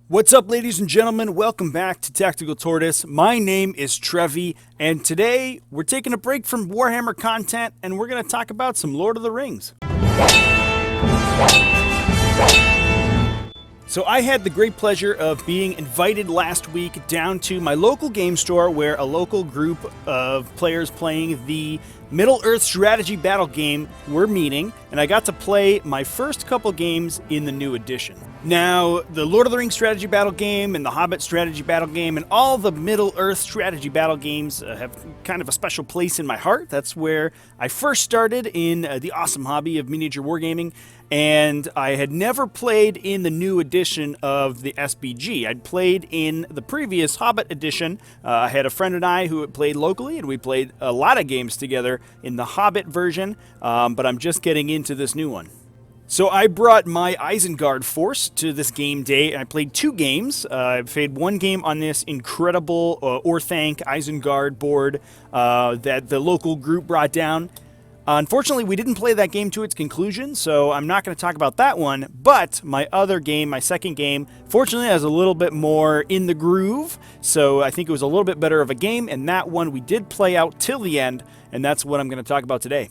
What's up, ladies and gentlemen? Welcome back to Tactical Tortoise. My name is Trevi, and today we're taking a break from Warhammer content, and we're going to talk about some Lord of the Rings. So I had the great pleasure of being invited last week down to my local game store where a local group of players playing the Middle-earth strategy battle game were meeting, and I got to play my first couple games in the new edition. Now, the Lord of the Rings strategy battle game and the Hobbit strategy battle game and all the Middle-earth strategy battle games have kind of a special place in my heart. That's where I first started in the awesome hobby of miniature wargaming, and I had never played in the new edition of the SBG. I'd played in the previous Hobbit edition. I had a friend and I who had played locally, and we played a lot of games together in the Hobbit version, but I'm just getting into this new one. So I brought my Isengard force to this game day, and I played two games. I played one game on this incredible Orthanc Isengard board that the local group brought down. Unfortunately, we didn't play that game to its conclusion, so I'm not going to talk about that one, but my other game, my second game, fortunately has a little bit more in the groove, so I think it was a little bit better of a game, and that one we did play out till the end, and that's what I'm going to talk about today.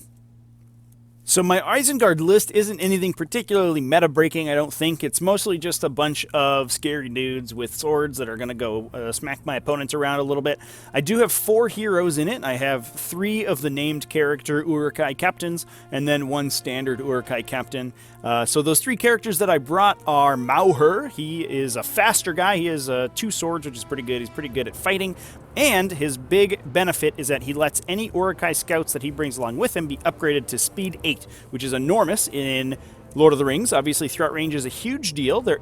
So my Isengard list isn't anything particularly meta-breaking, I don't think. It's mostly just a bunch of scary dudes with swords that are going to go smack my opponents around a little bit. I do have 4 heroes in it. I have 3 of the named character Uruk-hai captains, and then 1 standard Uruk-hai captain. So those 3 characters that I brought are Mauhur. He is a faster guy. He has 2 swords, which is pretty good. He's pretty good at fighting. And his big benefit is that he lets any Uruk-hai scouts that he brings along with him be upgraded to speed 8, which is enormous in Lord of the Rings. Obviously, threat range is a huge deal. There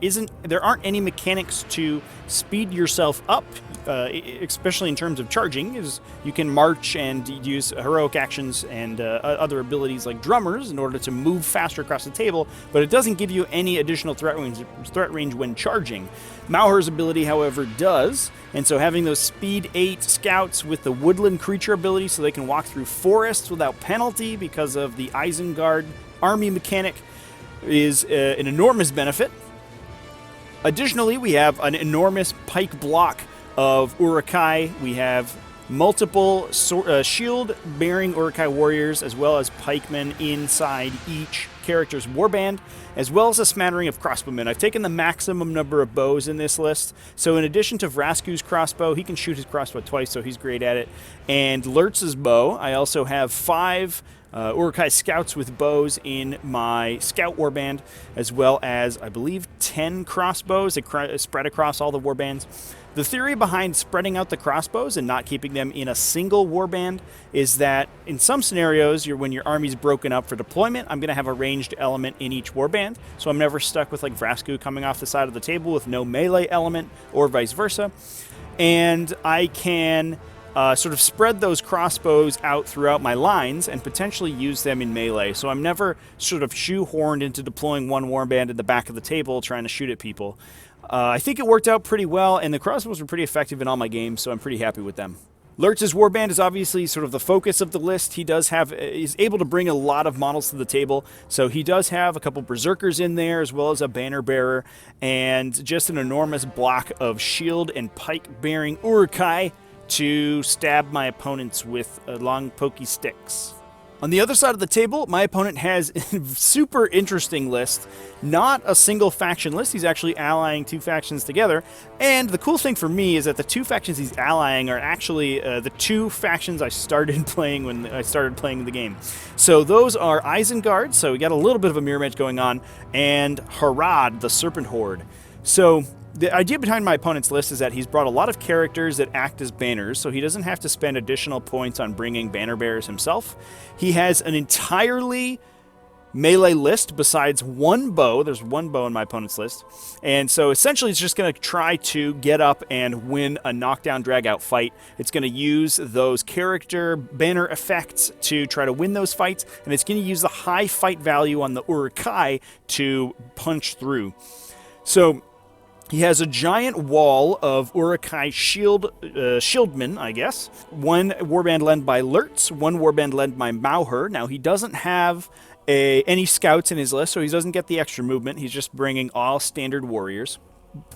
aren't any mechanics to speed yourself up, especially in terms of charging. You can march and use heroic actions and other abilities like drummers in order to move faster across the table, but it doesn't give you any additional threat range when charging. Mauhur's ability, however, does, and so having those speed 8 scouts with the woodland creature ability so they can walk through forests without penalty because of the Isengard army mechanic is an enormous benefit. Additionally, we have an enormous pike block of Uruk-hai. We have multiple shield-bearing Uruk-hai warriors as well as pikemen inside each character's warband, as well as a smattering of crossbowmen. I've taken the maximum number of bows in this list, so in addition to Vrasku's crossbow, he can shoot his crossbow twice, so he's great at it, and Lurtz's bow, I also have 5 Uruk-hai scouts with bows in my scout warband, as well as, I believe, 10 crossbows that spread across all the warbands. The theory behind spreading out the crossbows and not keeping them in a single warband is that in some scenarios, when your army's broken up for deployment, I'm going to have a ranged element in each warband, so I'm never stuck with like Vrasku coming off the side of the table with no melee element, or vice versa. And I can sort of spread those crossbows out throughout my lines and potentially use them in melee. So I'm never sort of shoehorned into deploying one warband at the back of the table trying to shoot at people. I think it worked out pretty well, and the crossbows were pretty effective in all my games, so I'm pretty happy with them. Lurtz's warband is obviously sort of the focus of the list. He's able to bring a lot of models to the table, so he does have a couple berserkers in there, as well as a banner bearer, and just an enormous block of shield and pike-bearing Uruk-hai to stab my opponents with long pokey sticks. On the other side of the table, my opponent has a super interesting list. Not a single faction list. He's actually allying 2 factions together. And the cool thing for me is that the 2 factions he's allying are actually the 2 factions I started playing when I started playing the game. So those are Isengard, so we got a little bit of a mirror match going on, and Haradrim, the Serpent Horde. So the idea behind my opponent's list is that he's brought a lot of characters that act as banners, so he doesn't have to spend additional points on bringing banner bearers himself. He has an entirely melee list besides 1 bow. There's 1 bow in my opponent's list. And so essentially it's just going to try to get up and win a knockdown drag-out fight. It's going to use those character banner effects to try to win those fights, and it's going to use the high fight value on the Uruk-hai to punch through. So he has a giant wall of Uruk-hai shieldmen, I guess. 1 warband led by Lurtz, 1 warband led by Mauhur. Now, he doesn't have any scouts in his list, so he doesn't get the extra movement. He's just bringing all standard warriors.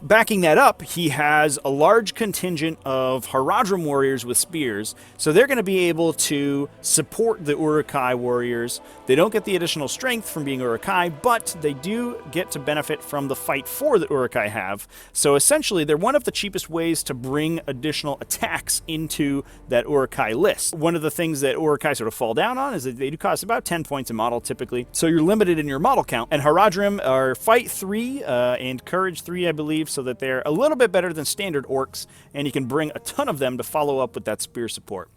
Backing that up, he has a large contingent of Haradrim warriors with spears, so they're going to be able to support the Uruk-hai warriors. They don't get the additional strength from being Uruk-hai, but they do get to benefit from the fight for that Uruk-hai have. So essentially, they're one of the cheapest ways to bring additional attacks into that Uruk-hai list. One of the things that Uruk-hai sort of fall down on is that they do cost about 10 points a model typically, so you're limited in your model count. And Haradrim are fight 3 and courage 3, I believe, so that they're a little bit better than standard orcs, and you can bring a ton of them to follow up with that spear support.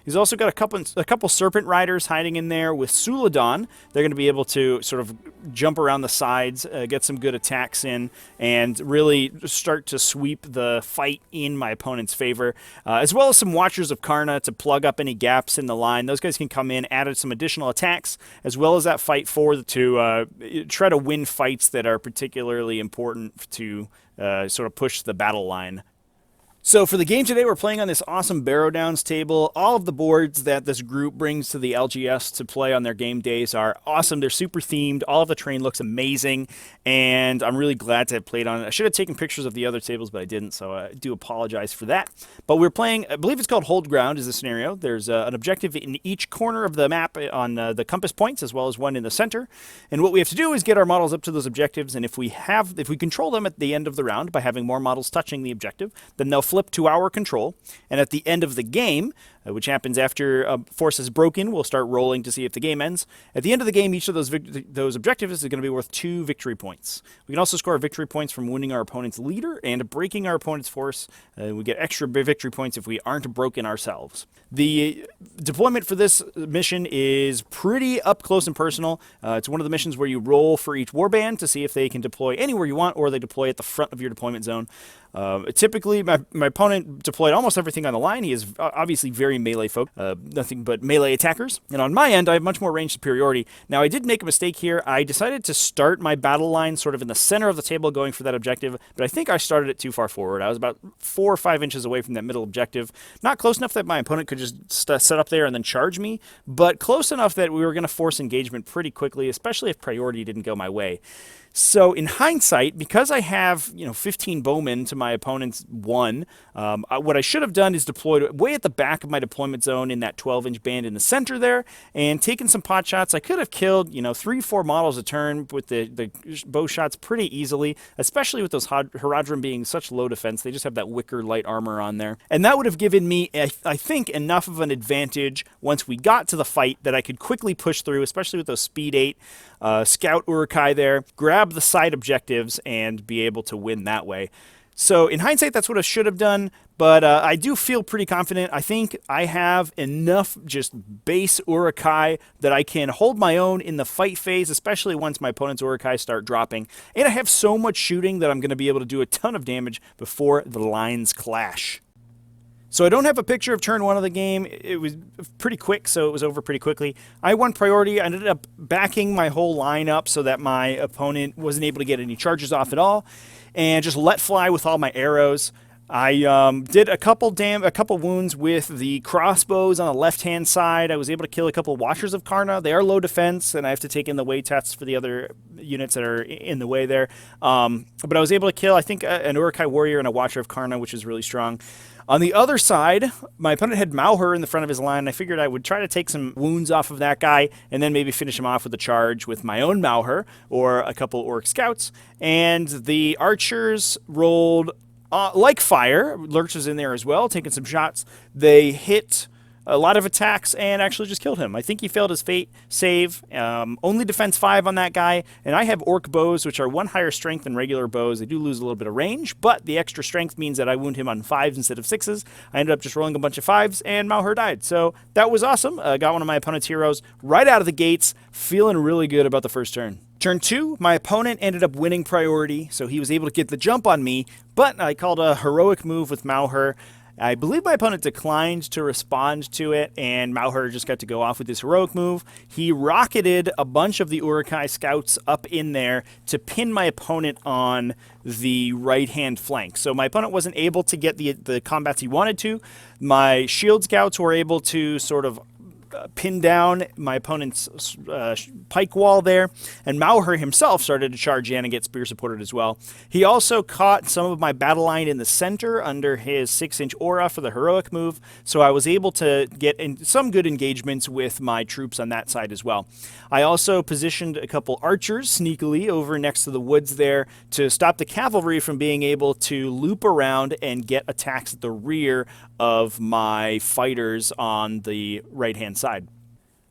He's also got a couple Serpent Riders hiding in there with Suladan. They're going to be able to sort of jump around the sides, get some good attacks in, and really start to sweep the fight in my opponent's favor, as well as some Watchers of Karna to plug up any gaps in the line. Those guys can come in, add some additional attacks, as well as that fight for to try to win fights that are particularly important to sort of push the battle line. So for the game today, we're playing on this awesome Barrow Downs table. All of the boards that this group brings to the LGS to play on their game days are awesome. They're super themed. All of the terrain looks amazing, and I'm really glad to have played on it. I should have taken pictures of the other tables, but I didn't, so I do apologize for that. But we're playing, I believe it's called Hold Ground is the scenario. There's an objective in each corner of the map on the compass points, as well as one in the center. And what we have to do is get our models up to those objectives, and if we control them at the end of the round by having more models touching the objective, then they'll flip to our control, and at the end of the game, which happens after a force is broken, we'll start rolling to see if the game ends. At the end of the game, each of those objectives is going to be worth 2 victory points. We can also score victory points from winning our opponent's leader and breaking our opponent's force. We get extra victory points if we aren't broken ourselves. The deployment for this mission is pretty up close and personal. It's one of the missions where you roll for each warband to see if they can deploy anywhere you want, or they deploy at the front of your deployment zone. Typically, my opponent deployed almost everything on the line. He is obviously very melee folk, nothing but melee attackers. And on my end, I have much more range superiority. Now, I did make a mistake here. I decided to start my battle line sort of in the center of the table going for that objective, but I think I started it too far forward. I was about 4 or 5 inches away from that middle objective. Not close enough that my opponent could just set up there and then charge me, but close enough that we were going to force engagement pretty quickly, especially if priority didn't go my way. So in hindsight, because I have 15 bowmen to my opponent's 1, what I should have done is deployed way at the back of my deployment zone in that 12-inch band in the center there, and taken some pot shots. I could have killed 3-4 models a turn with the bow shots pretty easily, especially with those Haradrim being such low defense. They just have that wicker light armor on there, and that would have given me, I think, enough of an advantage once we got to the fight that I could quickly push through, especially with those speed 8 scout Uruk-hai there, grab the side objectives, and be able to win that way. So in hindsight, that's what I should have done, but I do feel pretty confident. I think I have enough just base Uruk-hai that I can hold my own in the fight phase, especially once my opponent's Uruk-hai start dropping. And I have so much shooting that I'm going to be able to do a ton of damage before the lines clash. So I don't have a picture of turn 1 of the game. It was pretty quick, so it was over pretty quickly. I won priority. I ended up backing my whole line up so that my opponent wasn't able to get any charges off at all, and just let fly with all my arrows. I did a couple wounds with the crossbows on the left-hand side. I was able to kill a couple Watchers of Karna. They are low defense, and I have to take in the weight tests for the other units that are in the way there. But I was able to kill, I think, an Uruk-hai warrior and a Watcher of Karna, which is really strong. On the other side, my opponent had Mauhur in the front of his line. I figured I would try to take some wounds off of that guy and then maybe finish him off with a charge with my own Mauhur or a couple Orc scouts. And the archers rolled like fire. Lurtz was in there as well, taking some shots. They hit a lot of attacks and actually just killed him. I think he failed his fate save. Only defense 5 on that guy. And I have orc bows, which are 1 higher strength than regular bows. They do lose a little bit of range, but the extra strength means that I wound him on 5s instead of 6s. I ended up just rolling a bunch of 5s, and Mauhur died. So that was awesome. Got one of my opponent's heroes right out of the gates, feeling really good about the first turn. Turn 2, my opponent ended up winning priority, so he was able to get the jump on me, but I called a heroic move with Mauhur. I believe my opponent declined to respond to it, and Mauhur just got to go off with his heroic move. He rocketed a bunch of the Uruk-hai scouts up in there to pin my opponent on the right-hand flank. So my opponent wasn't able to get the combats he wanted to. My shield scouts were able to sort of pin down my opponent's pike wall there, and Mauhur himself started to charge in and get spear supported as well. He also caught some of my battle line in the center under his 6-inch aura for the heroic move, so I was able to get in some good engagements with my troops on that side as well. I also positioned a couple archers sneakily over next to the woods there to stop the cavalry from being able to loop around and get attacks at the rear of my fighters on the right-hand side.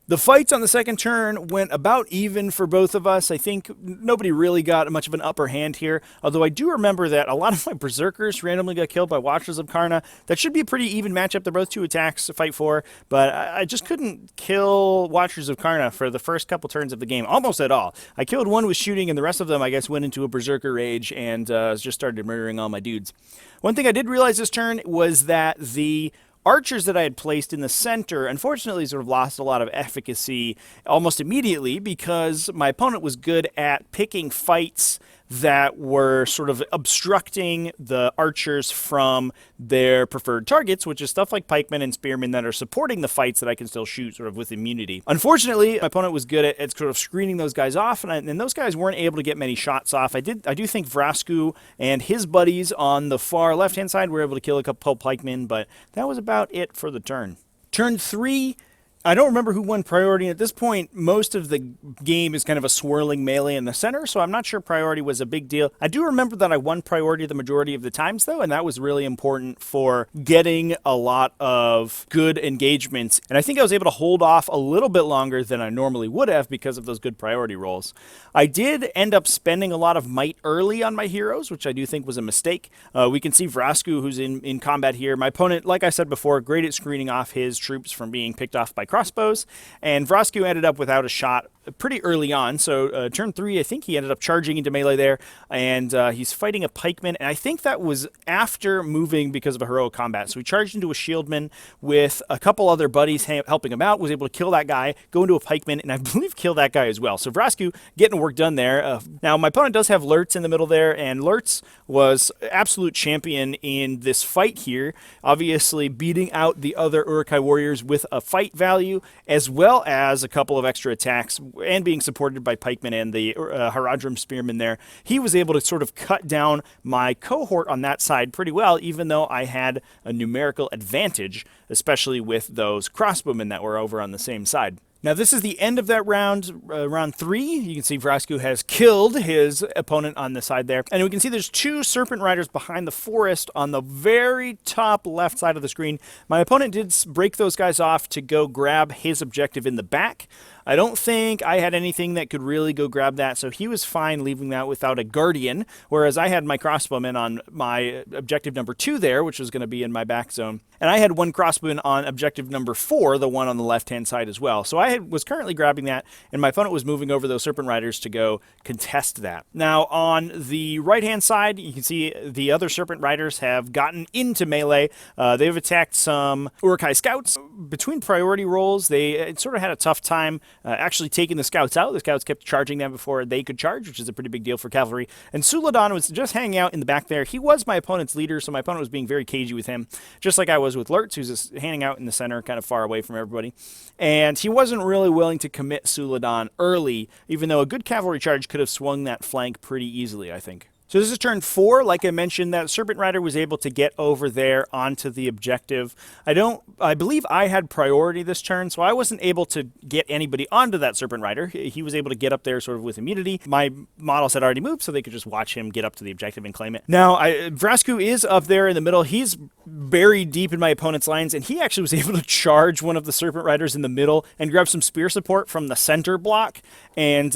The fights on the second turn went about even for both of us. I think nobody really got much of an upper hand here, although I do remember that a lot of my Berserkers randomly got killed by Watchers of Karna. That should be a pretty even matchup. They're both 2 attacks to fight for, but I just couldn't kill Watchers of Karna for the first couple turns of the game, almost at all. I killed one with shooting, and the rest of them, I guess, went into a Berserker rage and just started murdering all my dudes. One thing I did realize this turn was that the archers that I had placed in the center, unfortunately, sort of lost a lot of efficacy almost immediately because my opponent was good at picking fights that were sort of obstructing the archers from their preferred targets, which is stuff like pikemen and spearmen that are supporting the fights that I can still shoot sort of with immunity. Unfortunately, my opponent was good at sort of screening those guys off, and those guys weren't able to get many shots off. I do think Vrasku and his buddies on the far left-hand side were able to kill a couple pikemen, but that was about it for the turn. Turn 3, I don't remember who won priority. At this point, most of the game is kind of a swirling melee in the center, so I'm not sure priority was a big deal. I do remember that I won priority the majority of the times, though, and that was really important for getting a lot of good engagements. And I think I was able to hold off a little bit longer than I normally would have because of those good priority rolls. I did end up spending a lot of might early on my heroes, which I do think was a mistake. We can see Vrasku, who's in combat here. My opponent, like I said before, great at screening off his troops from being picked off by crossbows, and Vrasku ended up without a shot pretty early on. So turn 3, I think he ended up charging into melee there, and he's fighting a pikeman, and I think that was after moving because of a heroic combat. So he charged into a shieldman with a couple other buddies helping him out, was able to kill that guy, go into a pikeman, and I believe kill that guy as well. So Vrasku getting work done there. Now my opponent does have Lurtz in the middle there, and Lurtz was absolute champion in this fight here, obviously beating out the other Uruk-hai warriors with a fight value, as well as a couple of extra attacks, and being supported by pikemen and the Haradrim spearmen there. He was able to sort of cut down my cohort on that side pretty well, even though I had a numerical advantage, especially with those crossbowmen that were over on the same side. Now, this is the end of that round, round 3. You can see Vrasku has killed his opponent on the side there. And we can see there's 2 Serpent Riders behind the forest on the very top left side of the screen. My opponent did break those guys off to go grab his objective in the back. I don't think I had anything that could really go grab that, so he was fine leaving that without a guardian, whereas I had my crossbowman on my objective number 2 there, which was going to be in my back zone. And I had one crossbowman on objective number 4, the one on the left-hand side as well. So I was currently grabbing that, and my opponent was moving over those Serpent Riders to go contest that. Now, on the right-hand side, you can see the other Serpent Riders have gotten into melee. They've attacked some Uruk-hai scouts. Between priority rolls, they sort of had a tough time actually taking the scouts out. The scouts kept charging them before they could charge, which is a pretty big deal for cavalry. And Suladan was just hanging out in the back there. He was my opponent's leader, so my opponent was being very cagey with him, just like I was with Lurtz, who's just hanging out in the center, kind of far away from everybody. And he wasn't really willing to commit Suladan early, even though a good cavalry charge could have swung that flank pretty easily, I think. So this is turn 4. Like I mentioned, that Serpent Rider was able to get over there onto the objective. I believe I had priority this turn, so I wasn't able to get anybody onto that Serpent Rider. He was able to get up there sort of with immunity. My models had already moved, so they could just watch him get up to the objective and claim it. Now, Vrasku is up there in the middle. He's buried deep in my opponent's lines, and he actually was able to charge one of the Serpent Riders in the middle and grab some spear support from the center block, and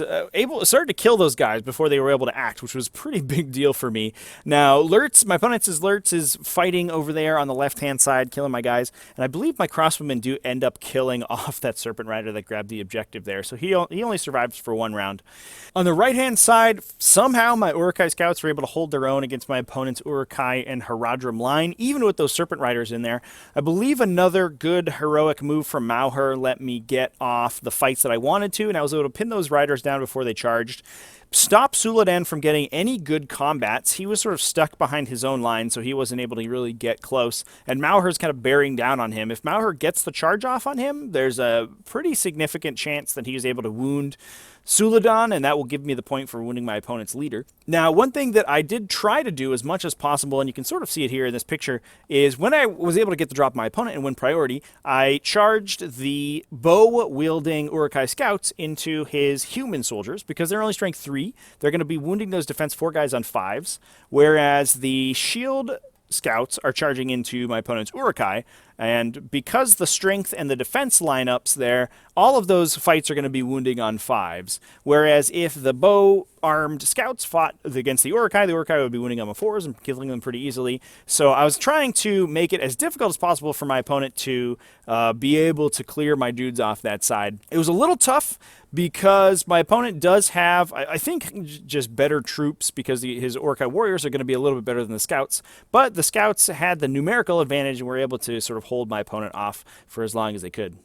started to kill those guys before they were able to act, which was pretty big deal for me. Now, my opponent's Lurtz is fighting over there on the left-hand side, killing my guys, and I believe my crossbowmen do end up killing off that Serpent Rider that grabbed the objective there, so he only survives for 1 round. On the right-hand side, somehow my Uruk-hai scouts were able to hold their own against my opponent's Uruk-hai and Haradrim line, even with those Serpent Riders in there. I believe another good heroic move from Mauhur let me get off the fights that I wanted to, and I was able to pin those riders down before they charged. stopped Suladan from getting any good combats. He was sort of stuck behind his own line, so he wasn't able to really get close. And Mauhur's kind of bearing down on him. If Mauhur gets the charge off on him, there's a pretty significant chance that he is able to wound Suladan, and that will give me the point for wounding my opponent's leader. Now, one thing that I did try to do as much as possible, and you can sort of see it here in this picture, is when I was able to get the drop of my opponent and win priority, I charged the bow-wielding Uruk-hai scouts into his human soldiers, because they're only strength 3. They're going to be wounding those defense 4 guys on 5s, whereas the shield scouts are charging into my opponent's Uruk-hai, and because the strength and the defense lineups there, all of those fights are going to be wounding on 5s. Whereas if the bow-armed scouts fought against the Uruk-hai would be wounding on the 4s and killing them pretty easily. So I was trying to make it as difficult as possible for my opponent to be able to clear my dudes off that side. It was a little tough because my opponent does have, I think, just better troops because his Uruk-hai warriors are going to be a little bit better than the scouts. But the scouts had the numerical advantage and were able to sort of hold my opponent off for as long as they could.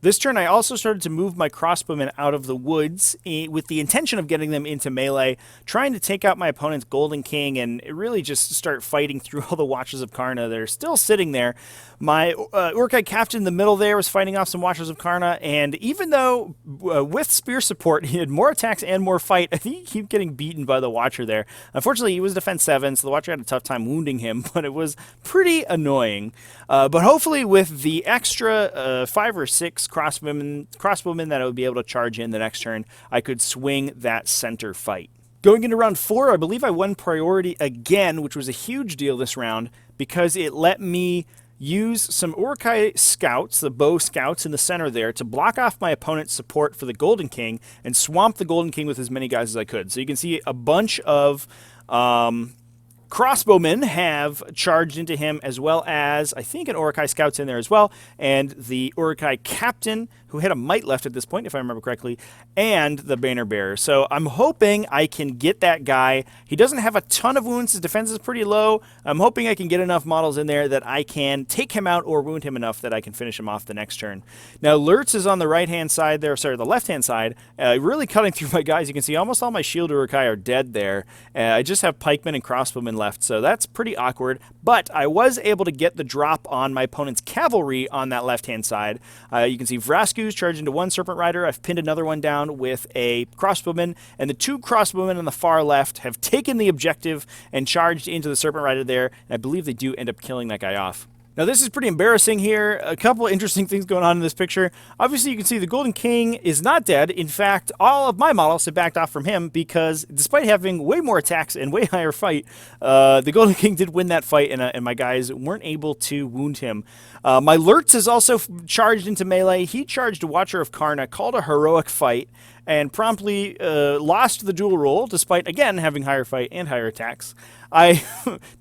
This turn, I also started to move my crossbowmen out of the woods with the intention of getting them into melee, trying to take out my opponent's Golden King and really just start fighting through all the Watchers of Karna that are still sitting there. My Uruk-hai captain in the middle there was fighting off some Watchers of Karna, and even though with spear support he had more attacks and more fight, I think he kept getting beaten by the Watcher there. Unfortunately, he was defense 7, so the Watcher had a tough time wounding him, but it was pretty annoying. But hopefully with the extra 5 or 6 crossbowmen that I would be able to charge in the next turn, I could swing that center fight. Going into round 4, I believe I won priority again, which was a huge deal this round because it let me use some Uruk-hai scouts, the bow scouts in the center there, to block off my opponent's support for the Golden King and swamp the Golden King with as many guys as I could. So you can see a bunch of crossbowmen have charged into him, as well as, I think, an Uruk-hai scout's in there as well, and the Uruk-hai captain, who had a might left at this point, if I remember correctly, and the banner bearer. So I'm hoping I can get that guy. He doesn't have a ton of wounds. His defense is pretty low. I'm hoping I can get enough models in there that I can take him out or wound him enough that I can finish him off the next turn. Now, Lurtz is on the right-hand side there, sorry, the left-hand side, really cutting through my guys. You can see almost all my shield Uruk-hai are dead there. I just have pikemen and crossbowmen left, so that's pretty awkward. But I was able to get the drop on my opponent's cavalry on that left-hand side. You can see Vrasku's charged into one Serpent Rider. I've pinned another one down with a crossbowman, and the 2 crossbowmen on the far left have taken the objective and charged into the Serpent Rider there, and I believe they do end up killing that guy off. Now, this is pretty embarrassing here. A couple interesting things going on in this picture. Obviously, you can see the Golden King is not dead. In fact, all of my models have backed off from him because despite having way more attacks and way higher fight, the Golden King did win that fight, and my guys weren't able to wound him. My Lurtz is also charged into melee. He charged a Watcher of Karna, called a heroic fight, and promptly lost the dual roll, despite, again, having higher fight and higher attacks. I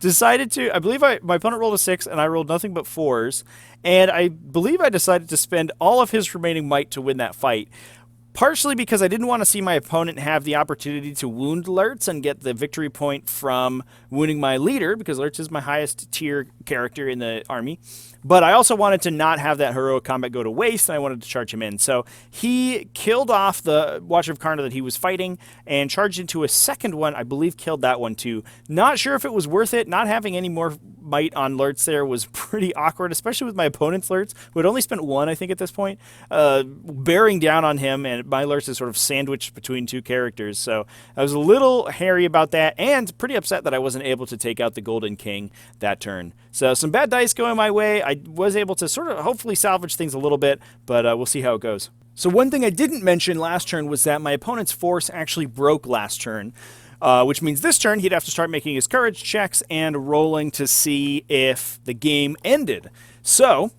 decided to, I believe my opponent rolled a 6, and I rolled nothing but 4s, and I believe I decided to spend all of his remaining might to win that fight. Partially because I didn't want to see my opponent have the opportunity to wound Lurtz and get the victory point from wounding my leader, because Lurtz is my highest tier character in the army. But I also wanted to not have that heroic combat go to waste, and I wanted to charge him in. So he killed off the Watcher of Karna that he was fighting and charged into a second one. I believe killed that one too. Not sure if it was worth it. Not having any more might on Lurtz there was pretty awkward, especially with my opponent's Lurtz, who had only spent 1, I think, at this point, bearing down on him, and my Lurtz is sort of sandwiched between 2 characters. So I was a little hairy about that, and pretty upset that I wasn't able to take out the Golden King that turn. So some bad dice going my way. I was able to sort of hopefully salvage things a little bit, but we'll see how it goes. So one thing I didn't mention last turn was that my opponent's force actually broke last turn, which means this turn he'd have to start making his courage checks and rolling to see if the game ended. So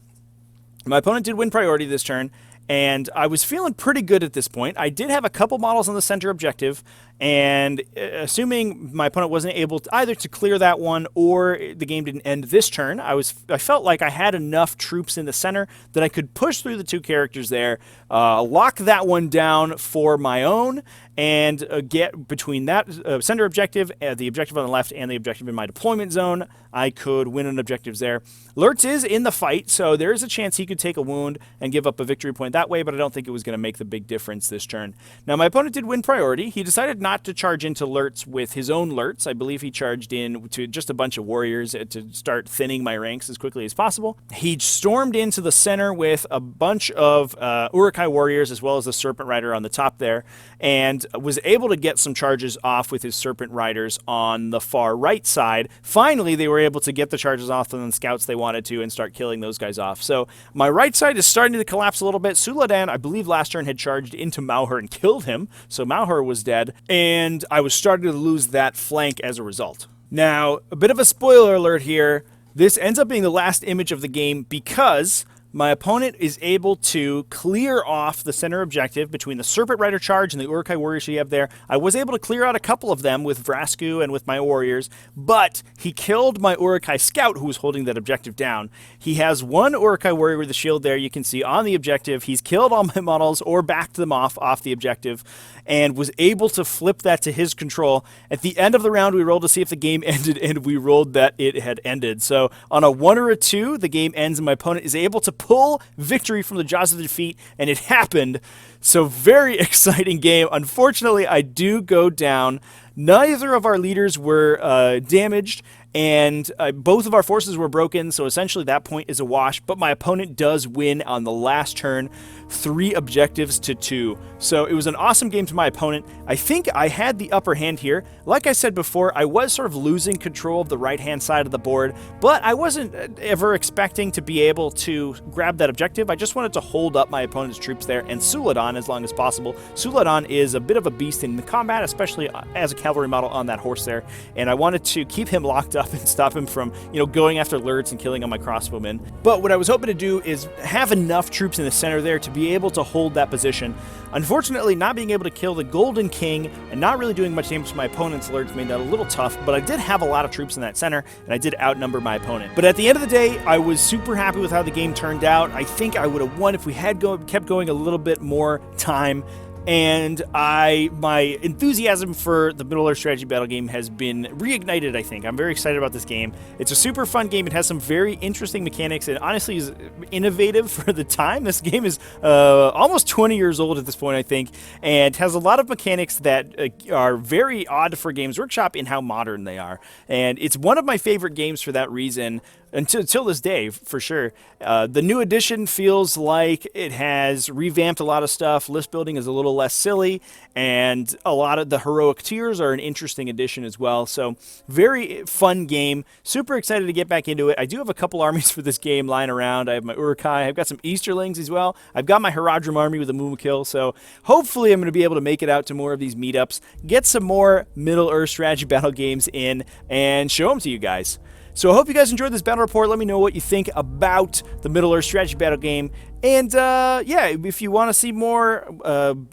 my opponent did win priority this turn, and I was feeling pretty good at this point. I did have a couple models on the center objective, and assuming my opponent wasn't able to either to clear that one or the game didn't end this turn, I felt like I had enough troops in the center that I could push through the 2 characters there, lock that one down for my own, and get between that center objective, the objective on the left, and the objective in my deployment zone, I could win an objectives there. Lurtz is in the fight, so there is a chance he could take a wound and give up a victory point that way, but I don't think it was going to make the big difference this turn. Now, my opponent did win priority. He decided not to charge into Lurtz with his own Lurtz. I believe he charged in to just a bunch of warriors to start thinning my ranks as quickly as possible. He stormed into the center with a bunch of Uruk-hai warriors, as well as the Serpent Rider on the top there, and was able to get some charges off with his Serpent Riders on the far right side. Finally, they were able to get the charges off on the scouts they wanted to and start killing those guys off. So my right side is starting to collapse a little bit. Suladan, I believe last turn, had charged into Mauhur and killed him, so Mauhur was dead, and I was starting to lose that flank as a result. Now, a bit of a spoiler alert here. This ends up being the last image of the game because my opponent is able to clear off the center objective between the Serpent Rider charge and the Uruk-hai warriors you have there. I was able to clear out a couple of them with Vrasku and with my warriors, but he killed my Uruk-hai scout who was holding that objective down. He has one Uruk-hai warrior with a shield there, you can see on the objective. He's killed all my models or backed them off the objective, and was able to flip that to his control. At the end of the round, we rolled to see if the game ended, and we rolled that it had ended. So on a 1 or a 2, the game ends, and my opponent is able to pull victory from the jaws of defeat, and it happened. So very exciting game. Unfortunately, I do go down. Neither of our leaders were damaged, and both of our forces were broken, so essentially that point is a wash, but my opponent does win on the last turn, 3 objectives to 2. So it was an awesome game to my opponent. I think I had the upper hand here. Like I said before, I was sort of losing control of the right-hand side of the board, but I wasn't ever expecting to be able to grab that objective. I just wanted to hold up my opponent's troops there and Suladan as long as possible. Suladan is a bit of a beast in the combat, especially as a cavalry model on that horse there, and I wanted to keep him locked up and stop him from, going after Lurtz and killing all my crossbowmen. But what I was hoping to do is have enough troops in the center there to be able to hold that position. Unfortunately, not being able to kill the Golden King and not really doing much damage to my opponent's Lurtz made that a little tough, but I did have a lot of troops in that center, and I did outnumber my opponent. But at the end of the day, I was super happy with how the game turned out. I think I would have won if we had kept going a little bit more time. And my enthusiasm for the Middle-earth strategy battle game has been reignited, I think. I'm very excited about this game. It's a super fun game. It has some very interesting mechanics. It honestly is innovative for the time. This game is almost 20 years old at this point, I think, and has a lot of mechanics that are very odd for Games Workshop in how modern they are. And it's one of my favorite games for that reason. Until this day, for sure. The new edition feels like it has revamped a lot of stuff. List building is a little less silly, and a lot of the heroic tiers are an interesting addition as well. So, very fun game. Super excited to get back into it. I do have a couple armies for this game lying around. I have my Uruk-hai. I've got some Easterlings as well. I've got my Haradrim army with a Mumakil. So, hopefully I'm going to be able to make it out to more of these meetups, get some more Middle-earth strategy battle games in, and show them to you guys. So I hope you guys enjoyed this battle report. Let me know what you think about the Middle-earth strategy battle game. And yeah, if you want to see more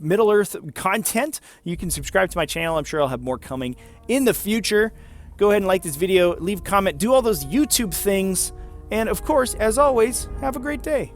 Middle-earth content, you can subscribe to my channel. I'm sure I'll have more coming in the future. Go ahead and like this video, leave a comment, do all those YouTube things. And of course, as always, have a great day.